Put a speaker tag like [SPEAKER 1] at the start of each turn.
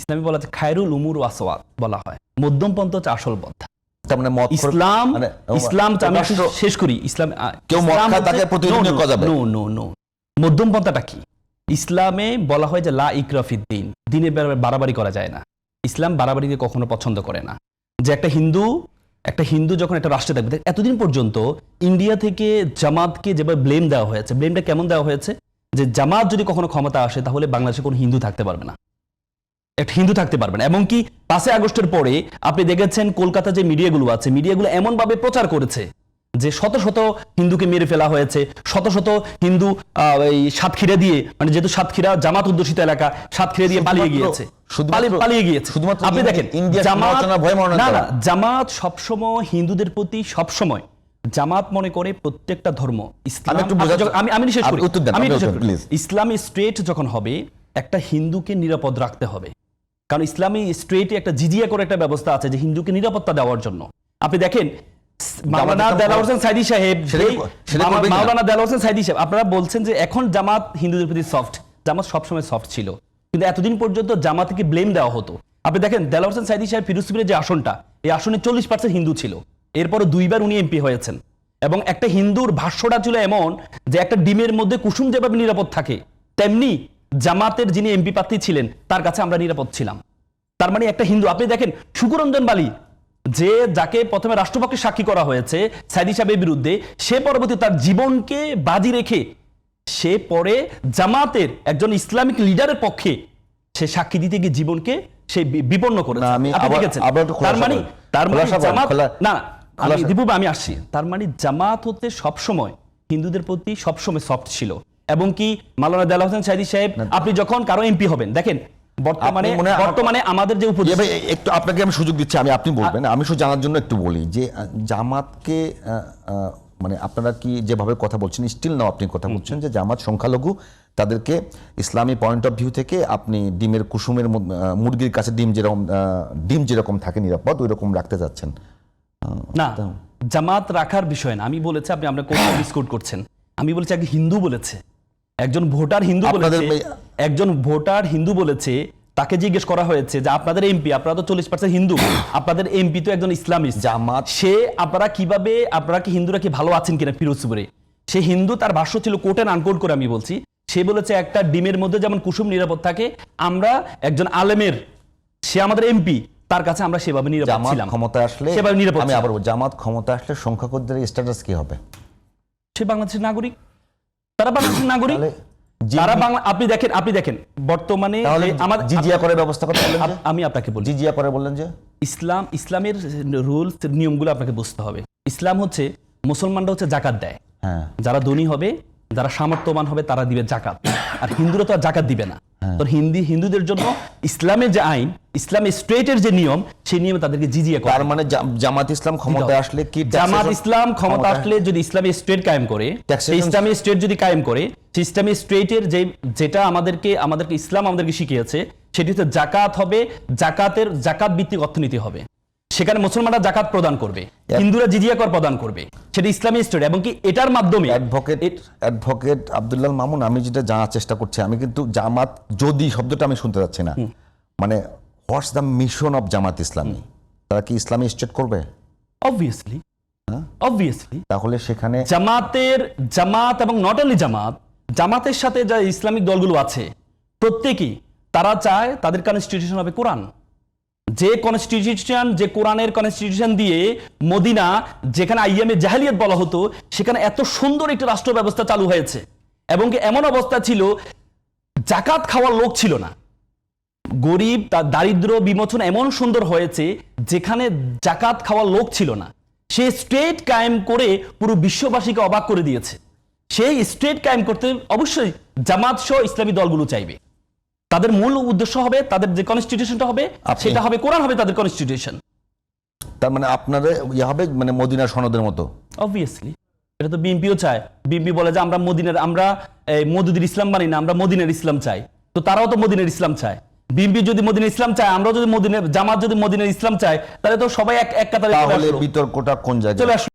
[SPEAKER 1] ইসলামে বলা হয় খায়রুল উমুর ওয়াসওয়াত বলা হয়, মধ্যম পন্থা হচ্ছে আসল পথ।
[SPEAKER 2] তার মানে
[SPEAKER 1] ইসলাম ইসলাম আমি শেষ করি। ইসলাম
[SPEAKER 2] কেউ মদ খায় তাকে প্রতিনিয়ত করা যাবে।
[SPEAKER 1] নো মধ্যম পন্থাটা কি? ইসলামে বলা হয় যে লা ইকরাহা ফিদ্দীন, দ্বীনের ব্যাপারে বাড়াবাড়ি করা যায় না। ইসলাম বাড়াবাড়িকে কখনো পছন্দ করে না। যে একটা হিন্দু যখন একটা রাষ্ট্রে থাকবে, এতদিন পর্যন্ত ইন্ডিয়া থেকে জামাতকে যেভাবে ব্লেম দেওয়া হয়েছে, ব্লেমটা কেমন দেওয়া হয়েছে যে জামাত যদি কখনো ক্ষমতা আসে তাহলে বাংলাদেশে কোনো হিন্দু থাকতে পারবে না, একটা হিন্দু থাকতে পারবে না। এমনকি 5 আগস্টের পরে আপনি দেখেছেন কলকাতা যে মিডিয়াগুলো আছে, মিডিয়াগুলো এমনভাবে প্রচার করেছে যে শত শত হিন্দুকে মেরে ফেলা হয়েছে, শত শত হিন্দু এই সাতক্ষীরা দিয়ে, মানে যেহেতু সাতক্ষীরা জামাত অধ্যুষিত এলাকা, সাতক্ষীরা দিয়ে পালিয়ে গিয়েছে। আপনি দেখেন জামাত সবসময় হিন্দুদের প্রতি সবসময় জামাত মনে করে প্রত্যেকটা ধর্ম ইসলামী স্টেট যখন হবে একটা হিন্দুকে নিরাপদ রাখতে হবে, কারণ ইসলামী স্টেটে একটা জিজিয়া করে একটা ব্যবস্থা আছে যে হিন্দুকে নিরাপত্তা দেওয়ার জন্য। আপনি দেখেন মাওলানা দেলাওয়ার হোসেন সাইদি সাহেব, আপনারা বলছেন যে এখন জামাত হিন্দুদের প্রতি সফট, জামাত সবসময় সফট ছিল, কিন্তু এতদিন পর্যন্ত জামাতকে ব্লেম দেওয়া হতো। আপনি দেখেন দেলাওয়ার হোসেন সাইদি সাহেব ফিরোজপুরের যে আসনটা, এই আসনে 40% হিন্দু ছিল, এরপরে 2 বার উনি এমপি হয়েছেন। এবং একটা হিন্দুর ভাষ্যটা ছিল এমন যে একটা ডিমের মধ্যে কুসুম যেভাবে নিরাপদ থাকে, তেমনি জামাতের যিনি এমপি প্রার্থী ছিলেন তার কাছে আমরা নিরাপদ ছিলাম। তার মানে একটা হিন্দু, আপনি দেখেন শুকুরঞ্জন বালি যে যাকে প্রথমে রাষ্ট্রপক্ষে সাক্ষী করা হয়েছে সাইদি সাহেবের বিরুদ্ধে, সে পরবর্তী তার জীবনকে বাজি রেখে সে পরে জামাতের একজন ইসলামিক লিডারের পক্ষে সে সাক্ষী দিতে গিয়ে জীবনকে সে বিপন্ন করেছে। আমি আসছি, তার মানে জামাত হতে সবসময় হিন্দুদের প্রতি সবসময় সফট ছিল। এবং কি মাওলানা দেলাওয়ার হোসেন সাইদি সাহেব, আপনি যখন কারো এমপি হবেন, দেখেন বর্তমানে আমাদের যে
[SPEAKER 2] একটু আপনাকে আমি সুযোগ দিচ্ছি, আপনি বলবেন, আমি শুধু জানার জন্য একটু বলি যে জামাতকে মানে আপনারা কি যেভাবে কথা বলছেন, স্টিল নাও আপনি কথা বলছেন যে জামাত সংখ্যালঘু, তাদেরকে ইসলামী পয়েন্ট অফ ভিউ থেকে আপনি ডিমের কুসুমের মুরগির কাছে ডিম যেরকম থাকে নিরাপদ, ওই রকম রাখতে যাচ্ছেন
[SPEAKER 1] না। জামাত রাখার বিষয় না, আমি বলেছি আপনি আমরা কোন ডিসকাউন্ট করছেন। আমি বলেছি একজন হিন্দু বলেছে, একজন ভোটার হিন্দু বলেছে, তাকে জিজ্ঞেস করা হয়েছে যে আপনাদের এমপি, আপনারা তো 40% হিন্দু, আপনাদের এমপি তো একজন ইসলামিস্ট, জামাত, সে আপনারা কি হিন্দুরা কি ভালো আছেন কিনা ফিরোজপুরে, সে হিন্দু, তার ভাষ্য ছিল কোট এন্ড আনকোট করে আমি বলছি, সে বলেছে একটা ডিমের মধ্যে যেমন কুসুম নিরাপদ থাকে, আমরা একজন আলেমের, সে আমাদের এমপি, তার কাছে আমরা সেভাবে নিরাপদ ছিলাম।
[SPEAKER 2] ক্ষমতা আসলে আমি আবার জামাত ক্ষমতা আসলে সংখ্যালঘুদের স্ট্যাটাস কি হবে?
[SPEAKER 1] সে বাংলাদেশের নাগরিক, তারা বাংলাদেশের নাগরিক, তারা বাংলা। আপনি দেখেন বর্তমানে
[SPEAKER 2] জিজিয়া করে ব্যবস্থা করতে বললেন,
[SPEAKER 1] আমি আপনাকে বলি
[SPEAKER 2] জিজিয়া করে বললেন যে
[SPEAKER 1] ইসলামের রুলস নিয়মগুলো আপনাকে বুঝতে হবে। ইসলাম হচ্ছে মুসলমানরা হচ্ছে জাকাত দেয়, যারা ধনী হবে, যারা সামর্থ্যবান হবে তারা দিবে জাকাত, আর হিন্দুরা তো আর জাকাত দিবে না। তো হিন্দুদের জন্য ইসলামের যে আইন, ইসলামের স্টেটের যে নিয়ম, সেই নিয়মে তাদেরকে জিজিয়া করে।
[SPEAKER 2] তার মানে জামাত ইসলাম ক্ষমতা আসলে কি,
[SPEAKER 1] জামাত ইসলাম ক্ষমতা আসলে যদি ইসলামী স্টেট কায়েম করে, ইসলামী স্টেট যদি কায়েম করে, ইসলামী স্টেটের যেটা আমাদেরকে ইসলাম আমাদেরকে শিখিয়েছে, সেটি হচ্ছে জাকাত হবে, জাকাত ভিত্তিক অর্থনীতি হবে। সেখানে মুসলমানরা জাকাত প্রদান করবে, হিন্দুরা জিজিয়া কর প্রদান করবে, সেটা ইসলামী স্টেট। এবং কি এটার মাধ্যমে
[SPEAKER 2] অ্যাডভোকেট আব্দুল্লাহ মামুন, আমি যেটা জানার চেষ্টা করছি, আমি কিন্তু জামাত যদি শব্দটা আমি শুনতে যাচ্ছি না, মানে what's the mission of Jamaat Islami, তারা কি ইসলামী স্টেট করবে?
[SPEAKER 1] অবভিয়াসলি।
[SPEAKER 2] তাহলে সেখানে
[SPEAKER 1] জামাত এবং নট অনলি জামাতের সাথে যে ইসলামিক দলগুলো আছে, প্রত্যেকেই তারা চায় তাদের কনস্টিটিউশন হবে কোরআন, যে কোরআনের কনস্টিটিউশন দিয়ে মদিনা, যেখানে আইয়ামে জাহেলিয়াত বলা হতো, সেখানে এত সুন্দর একটা রাষ্ট্র ব্যবস্থা চালু হয়েছে। এবং এমন অবস্থা ছিল জাকাত খাওয়ার লোক ছিল না, গরিব তার দারিদ্র বিমোচন এমন সুন্দর হয়েছে যেখানে জাকাত খাওয়ার লোক ছিল না। সে স্টেট কায়েম করে পুরো বিশ্ববাসীকে অবাক করে দিয়েছে। সেই স্টেট কায়েম করতে অবশ্যই জামাত সহ ইসলামী দলগুলো চাইবে, তাদের মূল উদ্দেশ্য হবে, তাদের যে কনস্টিটিউশনটা হবে সেটা হবে কোরআন, হবে তাদের কনস্টিটিউশন।
[SPEAKER 2] তার মানে আপনাদের হবে মানে মদিনার সনদের মতো।
[SPEAKER 1] অবভিয়াসলি এটা তো বিএনপিও চায়। বিএনপি বলে যে আমরা মওদুদের ইসলাম মানি না, আমরা মদিনার ইসলাম চাই। তো তারাও তো মদিনার ইসলাম চায়। বিএনপি যদি মদিনার ইসলাম চায়, আমরা যদি জামাত যদি মদিনার ইসলাম চায়, তাহলে তো সবাই এক কাতারে
[SPEAKER 2] বিতর্কটা কোন জায়গায় চলে আসলো।